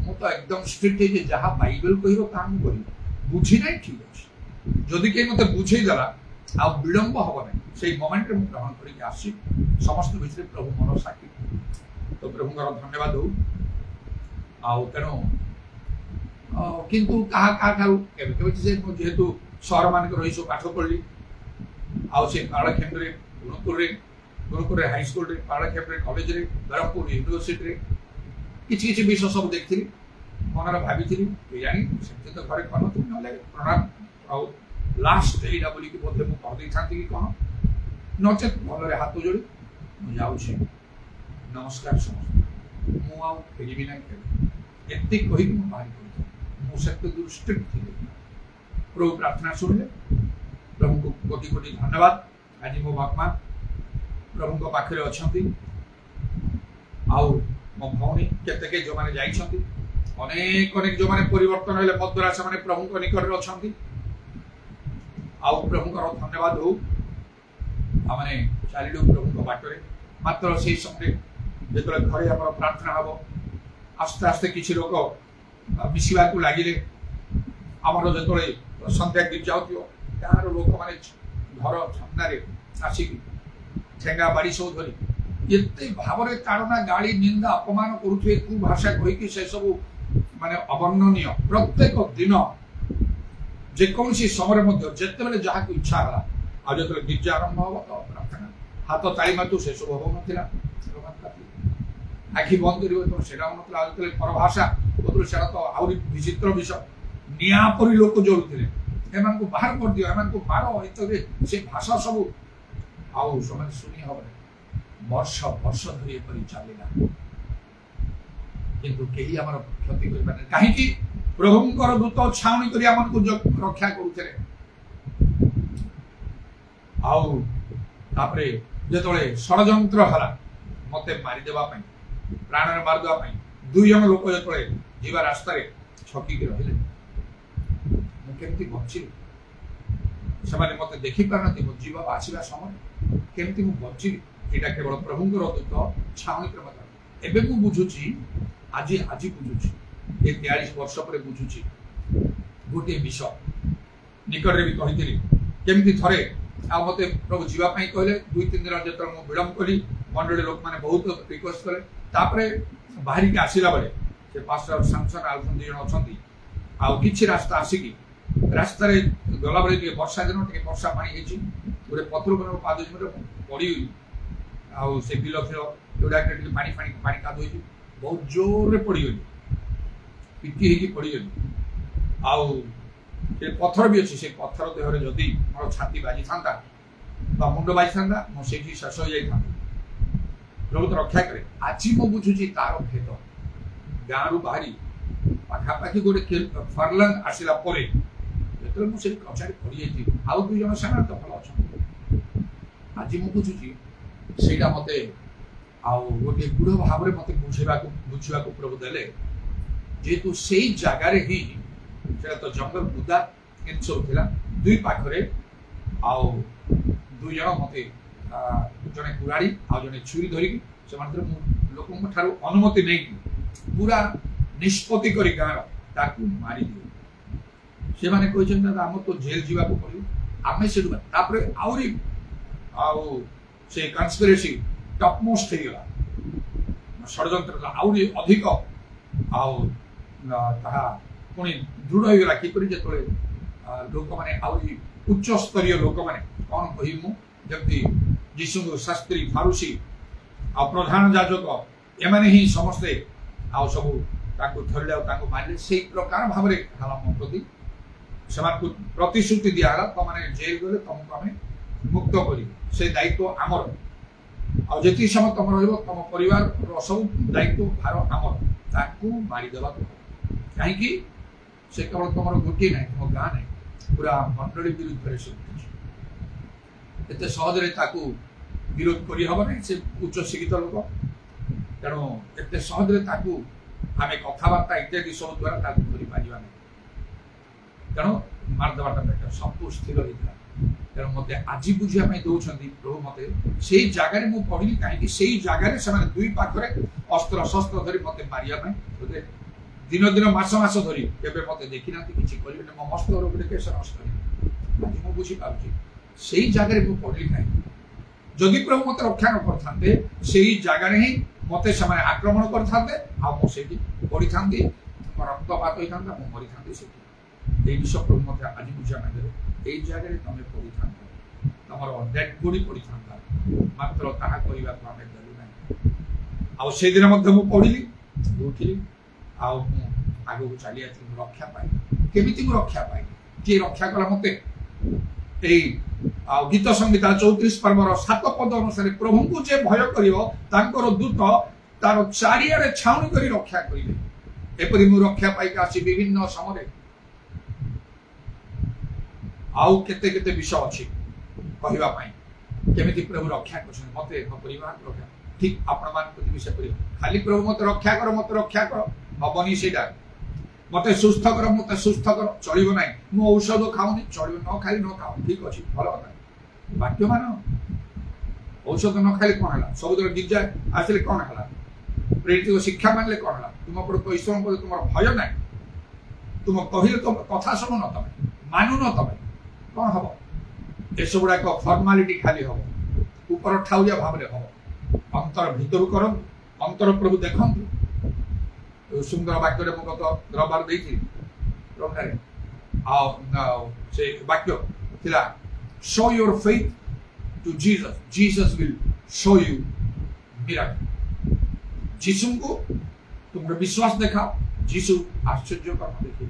मु तो एकदम स्ट्रिक्ट है जहाँ बाइबल कह बुझी ना ठीक अच्छे जदि कहीं मत बुझेदेला आ विलंब हम ना से मोमेंट में ग्रहण करके समस्त भितर प्रभु मन साक्षी तो प्रभुଙ୍କର धन्यवाद हो आउ तेणु किंतु जेहेतु सहर मान रही सब पाठ पढ़ी आउ से पाड़ाखेम गुरुकुल हाई स्कूल पाड़ाखेम कॉलेज रे ब्रह्मपुर यूनिवर्सिटी किसी किसी विषय सब देखी मन भाभी जानी से तो घर कर प्रणाम आउ लास्ट यहीटा बोल बोधे मुझे कही था कि कौन नचेत भल हाथ जोड़ी मुझे नमस्कार समस्त मुझे फेरबी ना एति कही बाहर मुझे स्ट्रिक्ट थी प्रभु प्रार्थना शुणिले प्रभु को कोटि कोटि धन्यवाद आज मो बापा प्रभु पाखे अच्छा आउ मो भौणी केते जो मैंने जाइछंती अनेक अनेक जो मैंने परिवर्तन होले मद्वारा से प्रभु निकट में अच्छा आउ प्रभु धन्यवाद हो आमने चलू प्रभु बाटरे मात्र से समय जो घरे आम प्रार्थना हम आस्ते आस्ते किसी लोक मिसवा को लगिले आमर जो संध्या गीत जाऊ गाँव लोक मैंने घर सामने आसिक ठेंगा बाड़ी सब धरी एते भाव ताड़ना गाड़ी निंदा अपमान करुवे कुभाषा कहीकि से सब माने अवर्णनीय प्रत्येक दिन जेकोसी समय जिते जहाँ इच्छा है आज जो गिर्जा आरंभ हम तो प्रार्थना हाथ ताली मातु से सब हो ना आखि बंद कर आज परभाषा से तो आहरी विचित्र विषय निपरी लोक जोड़ुले एम बाहर कर दियो एम मार हित से भाषा सब आउ समय शुणी हम वर्ष वर्ष धरी चलला किंतु कहीं आम क्षति कर कहीं प्रभुंकर दूत छाउणी कर रक्षा करुले आउे जो षड्यंत्र है मत मारिदेवा प्राण मारिदेवा दुई जन लोक जो जीवा रास्तार छकिक रही मुझे बचिली से मत देखी पार मो जीवा आसवा समय केमती बचिली यहाँ केवल प्रभुंर दूत छाउणी मत एवं मुझे बुझुची आज आज बुझुची ये 43 वर्ष पर बुझुची गोटे विषय निकट भी कही केमती थे आ मत प्रभु जावाई कहले 2-3 दिन जो विलम्ब कली मंडली लोक मैंने बहुत रिक्वेस्ट कले बाहर के आसला बेले से पास्टर सैमसन आउ 2 जन अच्छा आउ कि रास्ता आसिकी रास्तार गला बेले वर्षा दिन वर्षा पानी गोटे पथर पर पाद पड़ी आउ से बिल फिल जोड़ा पानी पानी पानी कादु बहुत जोर पड़गली पिटी पड़गली आउ पत्थर भी अच्छी से पत्थर देहरे जदि मोर छाती बाजी था मुंड बाजी था मुझे शेष हो जाता प्रभु तो रक्षा करे आज मु बुझुची तार भेद गाँव रु बाहरी पाखापाखि गोटे फरलंग आसला जो मुझे कचाड़ी पड़ी आउ 2 जन से तो भल अच्छा आज मु बुझुची से मत आउ गोटे गुढ़ भाव में मत बुझा प्रभु देले जेहेतु से जगार ही तो जंगल बुदा इन सब थिला दुई पाखरे आउ 2 जन मत जड़े कुराड़ी आ जड़े छुरी धरिकी से लोक अनुमति नहीं पूरा निष्पत्ति कर गाँव ताकू मारी दिए से माने कहछन आम तो जेल जीवा को पड़ो आमे से तापर आउरी आउ से कन्स्पिरेसी टॉप मोस्ट हे गला षडयंत्र आउरी अधिक आउ ताहा पुणी दृढ़ हो गला किपरि जेतले लोक माने आउरी उच्च स्तरीय लोक माने कौन कहि मु जति यीशु शास्त्री फारूसी आ प्रधान याजक एमाने ही समस्ते आ सब ताको धरले ताको मारले से प्रकार भाव रे हला म प्रति समान को प्रतिश्रुति दिया हला त माने जेल गले तुमको हमें मुक्त करी से दायित्व आमर आ जति समय तुम रहबो तुम परिवार रो सब दायित्व भार आमर ताको मारी देबा काहे कि से केवल तुमरो गोटी नै तुम गां नै पूरा मंडली विरुद्ध रे सब एते सहज रे ताको विरोध करी हबो नै से उच्च शिक्षित लोक तेणु एते सहज रे ताको आमे कथाबार्ता इत्यादि सब द्वारा ताको करि पारिबा नै तेणु मारदेवाटा बेटर सब स्थिर होइता तेणु मते आज बुझिया में दौरान प्रभु मते से जगह मु पढ़ी कहीं से जगह से दुई पाखरे अस्त्र शस्त्र धरी मते मारिया बोले दिन दिन मास मास धरी केबे मते देखि ना किछि करिबे मो मस्त रोगरे केस नष्ट करी आज मु बुझी पाउछि से जगह मु पढ़ी नहीं जदि प्रभु मते रक्षा न करथांते सेही जगह ही मते समय आक्रमण करथांते आ मो सेठी पड़ी थांती रक्तपात होइथांता मो मरि थांती सेठी এই বিষয় প্রভু মতে আজি বুঝা না দেবে এই জায়গায় তুমি পড়ি থাকো তোমার ডেড বডি পড়ি থাকা মাত্র তাহা করিবা তো আমি দেলু নাই আর সেই দিনের মধ্যে মু পড়িলি উঠিলি আর আগু চালি আছি রক্ষা পাই কেমিতি মু রক্ষা পাই কে রক্ষা কলা মতে এই গীত সংহিতা 34 পর্বর 7 পদ অনুসারে প্রভুଙ୍କୁ যে ভয় করিব তাଙ୍କର দূত তার চারিয়ারে ছাউনি করি রক্ষা করিবে এপরি মু রক্ষা পাই আসি বিভিন্ন সময়ে आउ केते केते विषय अछि कहिबा पई केमिति प्रभु रक्षा करछन मते म परिवार रक्षा ठीक आपण मान को विषय करियो खाली प्रभु मते रक्षा कर हबनी सेटा मते सुस्थ कर चलिबो नै मु औषध खाउनी चलिबो न खाली न खाउ ठीक अछि भलो କଥା बाक्य मान औषध न खाली कोन हला सबुदर गिरजा आसले कोन हला प्रेरित शिक्षा मानले कोन हला तुम पर तो ईश्वर पर तुमर भय नै तुम कहिले तो कथा सुनो न तमे मानु न तमे कौन हम ये सब गुड़ा फर्मालीटी खाली हम ऊपर ठाउरिया भाव में हम अंतर भीतर कर अंतर प्रभु देखु सुंदर वाक्य गत रविवार देती से वाक्य थिला show your faith to Jesus Jesus will show you miracle जीसु को तुम विश्वास दिखाओ जीसु आश्चर्य कर्म देखिए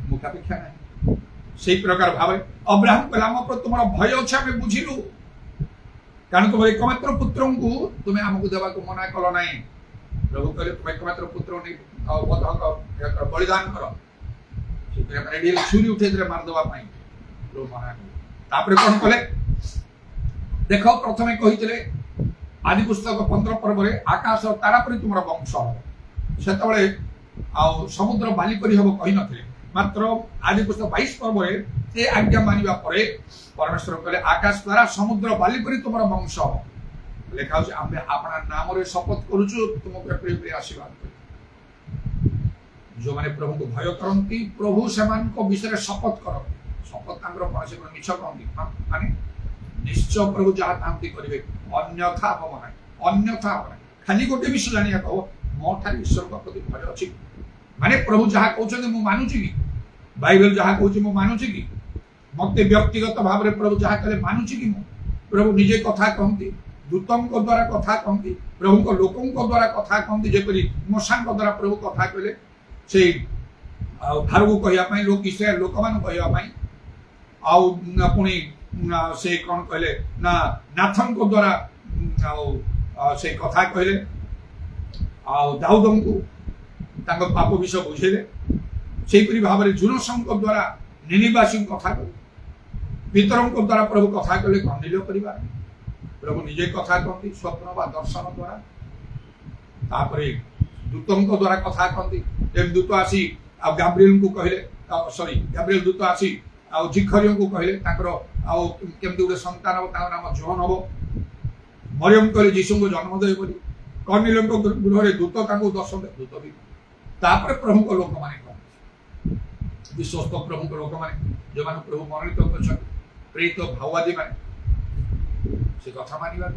मुखापेक्षा नहीं से प्रकार भाव अब्राहम कहला हम पर तुम भय अच्छा में बुझिलु कारण तुम एकमात्र पुत्र को तुम्हें आमको देवा को मना कल ना प्रभु कहले तुम एकमात्र पुत्र बलिदान कर छुरी उठे मार देवा प्रभु मना कले कौन कले देख प्रथम कही आदि पुस्तक 15 पर्व आकाश तारा पर तुम वंश से समुद्र बाली पर हम कही नथिले मात्र आदि पुस्तक 22 पर्व ए आज्ञा मानिबा परे परमेश्वर कहले आकाश द्वारा समुद्र बाली पर तुम वंश लिखा होछि आमे अपना नाम रे शपथ करूछु तुमको प्रिय प्रिय आशीर्वाद करी जो माने प्रभु को भय करंती प्रभु समान को विषय शपथ करंती शपथ तांकर पासे को मिछ कहंती माने निश्चय प्रभु जहा तांती करिवे अन्यथा हम नहीं खाली गोटे विषय जानिया कहो मो ठारी ईश्वर को प्रति भय अछि माने प्रभु जहा कहउछन मु मानुछि कि बाइबल जहा कहउछि मु मानुछि कि मते व्यक्तिगत भाव रे प्रभु जहा कहले मानुछि कि मु प्रभु निजे कथा कहंती दूतों को द्वारा कथा कहंती प्रभु को लोकों को द्वारा कथा कहंती जेपरि मोसा को द्वारा प्रभु कथा कहले से भारत को कहया पई लोक इस्राएल लोक मान कहया पई आ पुणी से कौन कहले ना नाथन को द्वारा से कथा कहले आ दाऊद को तांको पाप विषय बुझेले सेपरी भाव में जुनसं को द्वारा निनिवासी कथा कहले पितरों को द्वारा प्रभु कथा कहले कर्णिल्य परिवार प्रभु निजे कथा कहती स्वप्न व दर्शन द्वारा तापरे दूतों को द्वारा कथा कहती एक दूत आसी आ गैब्रिएल को कहले सॉरी गैब्रिएल दूत आसी आ जिखरियों को कहले ताकर आ केमति उडे संतान हो तार नाम जॉन हो मरियम कहले यीशु को जन्म दे बोली कर्णिल्य को गृह रे दूत ताको दर्शन दे दूत भी तापर प्रभु को लोक माने कहते विश्वस्त प्रभु लोक मैंने जो मैंने प्रभु मनोनीत कर प्रेरित भाववादी मैंने से कथा मानिबा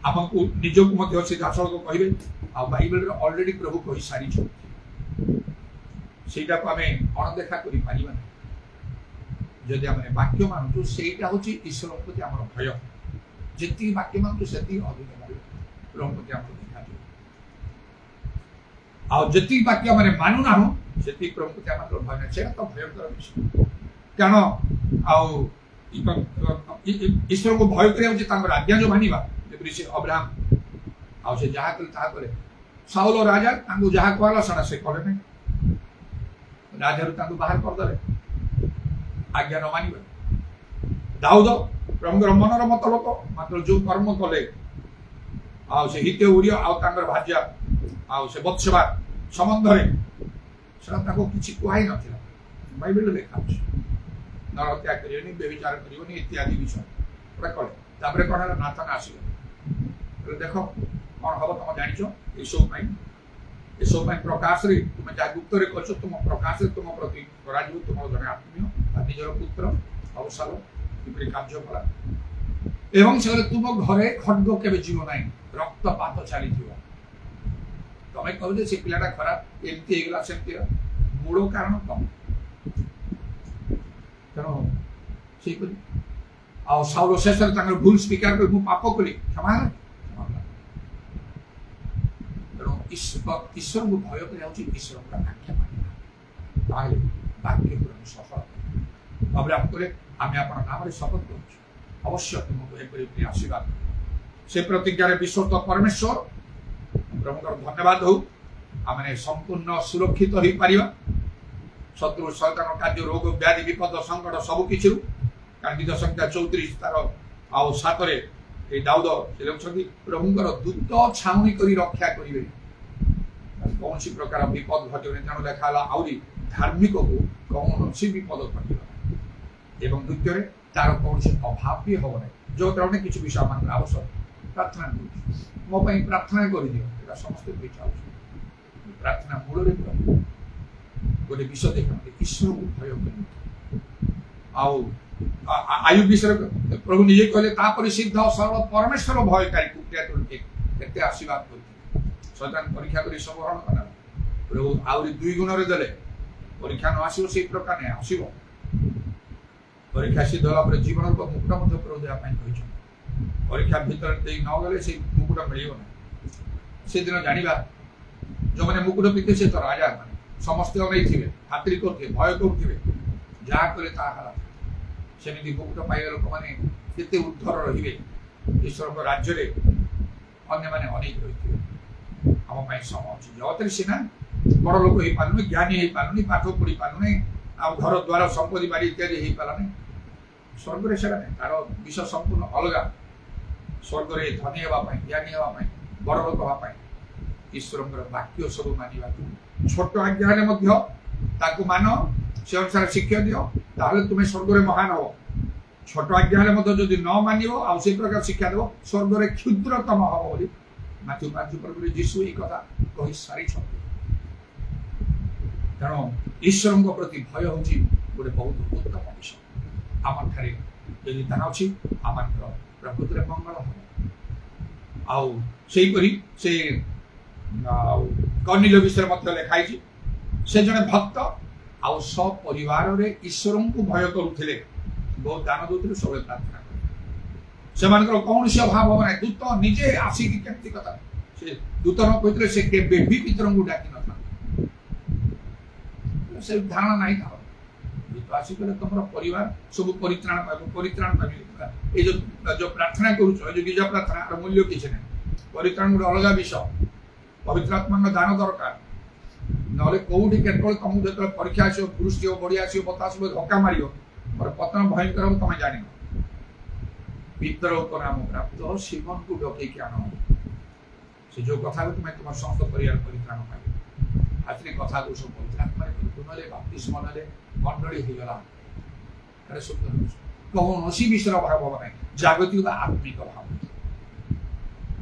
आमको निजक सीधासल को कहे बाइबल ऑलरेडी प्रभु कही सारी सेटा को आम अणदेखा कर जदि आम वाक्य मानु सेटा हूँ ईश्वर प्रति आम भय जी वाक्य मानु से अधिक प्रभु प्रति आम देखा जी वाक्य मैंने मानुना से प्रभु प्रति आम भय ना से तो भयंकर विषय कारण ईश्वर को भय कर आज्ञा जो मानिबा ऋषि अब्राहम आउ से जहा कले साउल राजा जहा कहला सारा से कले नहीं राजा बाहर करदे आज्ञा न मानिबा दाऊद प्रभुर मनर मत लोक मात्र जो कर्म कले आउ से हिते उरिय आउ भार्या आउ से बत्सवा संबंध में किसी कहुई ना बाइबल लिखा नर हत्या करनी व्यभिचार करनी इत्यादि विषय कले कौन है नाथन आसगले देख कौन हम तुम जान सब प्रकाश तुम जहाँ गुप्त कर तुम प्रकाश तुम प्रति तुम जन आत्मीय निजर पुत्र अवसर कि कार्य कला एवं से तुम घरे खड्ग के जीव ना रक्तपात चली तुम कह से पिलाटा खराब एमती सेमती मूल कारण कम तेणु से साउल शेष भूल स्वीकार कर पाप कली क्षमा तेणु ईश्वर को भय कर ईश्वर आज्ञा मानिबा वाक्य सफल अब्राहम कहे आम आप नाम शपथ कर अवश्य तुमको एक आशीर्वाद से प्रतिज्ञार विश्वस्त परमेश्वर प्रभुकर धन्यवाद हो आम संपूर्ण सुरक्षित हो पारिबा शत्रु शैतान कार्य रोग व्याधि विपद संकट सबकि कारण गीत संख्या 34 तार आउ 7 दाऊद से प्रभुंकर दूत छाउनी करी रक्षा करेंगे कौन सी प्रकार विपद घटने तेणु देखा आहरी धार्मिक को कौन सी विपद घटना एवं द्वितीय तार कौन से अभाव भी हम ना जो तरह किसी विषय मान आवश्यक प्रार्थना मो प्रार्थना कर दियो समस्त प्रार्थना मूल गोटे विषय देखा ईश्वर को भय कर आयु विषय प्रभु निजे कहले सिद्ध सरल परमेश्वर भयकारी केते आशीर्वाद कर शैतान परीक्षा कर सब हरण कला प्रभु आहरी 2 गुण देले परीक्षा न आसो से प्रकार नहीं आसो परीक्षा सिद्ध होला जीवन को मुकुट प्रभु देवाई परीक्षा भीतर न गले से मुकुट मिल ना से दिन जाना जो मैंने मुकुट पीते से तो राजा मान समस्त नहीं खातिर करते भय करुवे जहाँ कले सेमती मुकुट पाइबा लोक मैंने केते उद्धर रे ईश्वर राज्य में अन्य मैंने अनेक रही आम समय अच्छी जगत सीना बड़ लोक हो पारे ज्ञानी हो पारे पाठ पढ़ी पारे आ घर द्वार संपत्ति बाड़ी इत्यादि हो पारे स्वर्ग से तार विषय संपूर्ण अलग स्वर्ग में धनी हाँपाई ज्ञानी हाँपाई बड़ लोक हाँपाई ईश्वर वाक्य सब मानवा छोट आज्ञा मान से अनुसार शिक्षा दियो तुम्हें स्वर्ग में महान हो छोट आज्ञा जदि न मान से प्रकार शिक्षा देव स्वर्ग में क्षुद्रतम हम बोली माथ्यू 5 जीशु ये कथा कही सारी तेणु ईश्वर प्रति भय हूँ गोटे बहुत उत्तम विषय आम ठारे यदि ताहा अच्छी आम प्रकृति में मंगल हम आईपरी से कर्णिल विषय लिखाई से जड़े भक्त आउ सपरिवार ईश्वर को भय करुले बहुत दान दूसरे सब प्रार्थना से कौन सी अभाव हम ना दूत निजे आसिक केमती कथा से दूत न कहते से केबे भी पितर को डाकी न से धारणा नहीं था दूत आसिक तुम परिवार सब परित्राण पाइब ये जो प्रार्थना करुच जो गिजा प्रार्थना मूल्य किसी ना परित्राण गोटे अलग विषय पवित्र आत्मा दान दरकार ना कौटी केवल तुमको जो परीक्षा आसो वृष्टि हो बढ़िया आसो बतास धक्का मार पतन भयंकर तुम जान पितर उपनाम प्राप्त सीमन को डकई आन से जो कथा तुम तुम समस्त परिवार परित्राण पाइब आज कथा को सब पवित्र आत्मा परिपूर्ण बाप्तिस्म मंडली होगला सुंदर कौन सी विषय भाव हम ना जागतिक आत्मिक भाव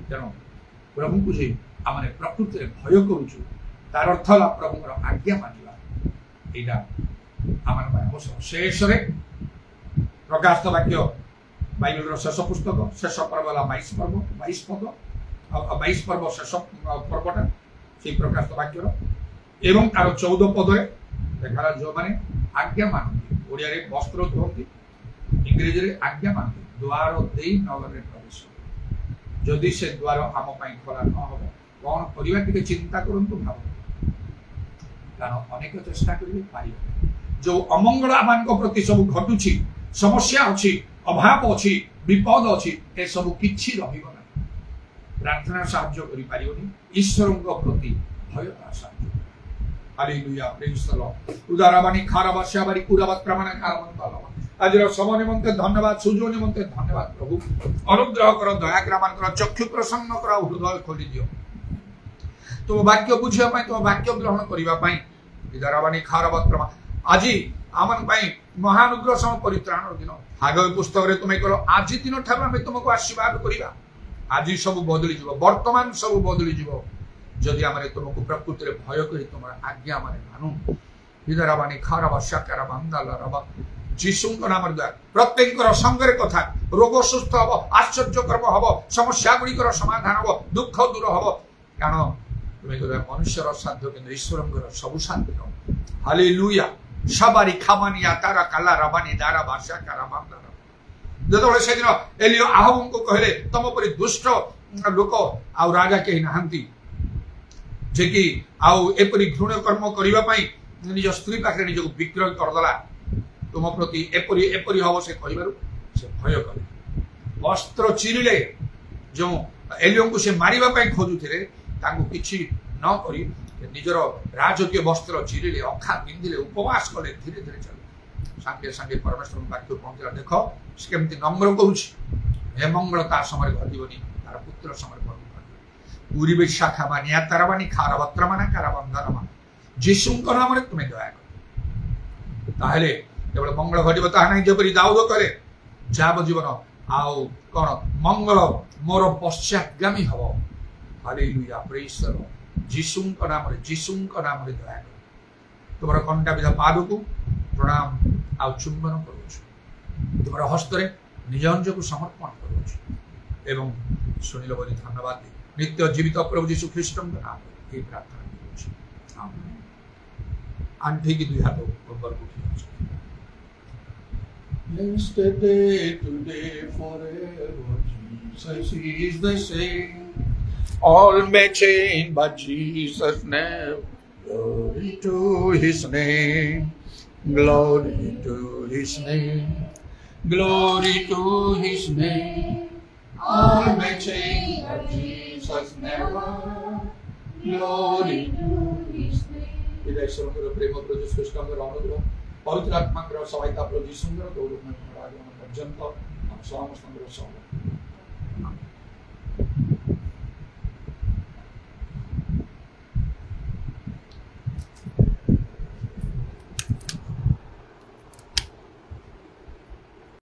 तेणु प्रभु को जे आम प्रकृति भय करुचु तार अर्थ है प्रभुर आज्ञा मानिबा এইটা আমার অবসর শেষে প্রকাশিত বাক্য বাইবেলর শেষ পুস্তক শেষ পর্ব হল 22 পদ 22 পর্ব শেষ পর্বটা সেই প্রকাশিত বাক্যর এবং তার 14 পদরে দেখা যে আজ্ঞা ମାନନ୍ତି ଓଡ଼ିଆରେ ବସ୍ତ୍ର ଧୁଅନ୍ତି ଇଂରେଜୀରେ ଆଜ୍ଞା ମାନନ୍ତି ଦ୍ୱାର ଦେଇ ନଗରରେ ପ୍ରବେଶ ଯଦି ସେ ଦ୍ୱାର ଆମ ପାଇଁ ଖୋଲା ନ ହେବ କଣ କରିବା ଟିକେ ଚିନ୍ତା କରନ୍ତୁ ଭାବନ୍ତୁ କାରଣ ଅନେକ ଚେଷ୍ଟା କରିବେ ପାରିବେ ଯୋଉ ଅମଙ୍ଗଳ ଆମମାନଙ୍କ ପ୍ରତି ସବୁ ଘଟୁଛି ସମସ୍ୟା ଅଛି ଅଭାବ ଅଛି ବିପଦ ଅଛି ଏସବୁ କିଛି ରହିବ ନାହିଁ ପ୍ରାର୍ଥନା ସାହାଯ୍ୟ କରିପାରିବନି ଈଶ୍ୱରଙ୍କ ପ୍ରତି ଭୟ ସାହାଯ୍ୟ हालेलुया प्रेज द लॉर्ड उदाराबानी खाराबाशाबारी कुराबात प्रमाण खाराबान आजिर समय निमंते धन्यवाद सुजो निमंते धन्यवाद प्रभु अनुग्रह कर दया कर मान चक्षु प्रसन्न कर हृदय खोली दियो तुम वाक्य बुझिया पई तुम वाक्य ग्रहण करिवा पई उदाराबानी खाराबात प्रमाण आजि आमन पई महानुग्रह सम परित्राण दिन हागय पुस्तक रे तुमे करो आजि दिन ठार हम तुमको आशीर्वाद करिवा आजि सब बदली जीव वर्तमान सब बदली जीव जदि आम तुमको प्रकृति में भय कर तुम आज्ञा माने मानु हिदराबानी खाराबा शाकारा बांदाला जीशु नाम द्वारा प्रत्येक संगे कथा रोग सुस्थ हम आश्चर्य कर्म हम समस्या गुड़िकर समाधान हम दुख दूर हम कारण तुम्हें मनुष्यर साध्य कि ईश्वर सब साध्य हालेलुया सबारी खामानिया तारा काला राबानी दारा भाषा कारा बांदारा जो से दिन एलियो आहब को कहले तुम परी दुष्ट लोक आ राजा कहीं नहांती जे कि एपरी घृण्य कर्म करने निज स्त्री पाखे निज विक्रय करदेला तुम प्रति एपरी एपरी हम से से भय कले वस्त्र चिरिले जो एलियो को से मारिबा खोजुथिले तांको किछि न करी निजर राजकीय वस्त्र चिरिले अखा पिंधिले उपवास कले धीरे धीरे चले सांगे सांगे परमेश्वर वाक्य पहुंचला देख से केमती नम्र कहूछि हे मंगलता समय घटिबनी तार पुत्र समय पूरी शाखा मानिया ताराबानी खाराबत्र माना काराबंधनमा जीशु नाम तुम्हें दया कर ताहले केवल मंगल घटिब ताहा नहीं जेपरी दाऊद करे जाब जीवन आउ कौन मंगल मोर पश्चातगामी हब हालेलुया प्रेज द लॉर्ड जीशु नाम दया कर तुम कंटा विधा पाद को प्रणाम आउ चुंबन करुछु तुम हस्त निज अंज को समर्पण करुछु एवं सुनिल बोली धन्यवाद नित्य जीवित प्रभु जीशु ख्रीष्ट नाम ये प्रार्थना करुछु आमेन आंठी की दुई हाथ ऊपर उठी yesterday today forever Jesus is the same all may change but Jesus never glory to his name glory to his name glory to his name all may change but Jesus never glory to his name इधर ईश्वर प्रेम प्रभु श्रेष्ठ अनुग्रह पवित्र आत्मा सहायता प्रभु यीशु गौरव पर्यंत हम समस्त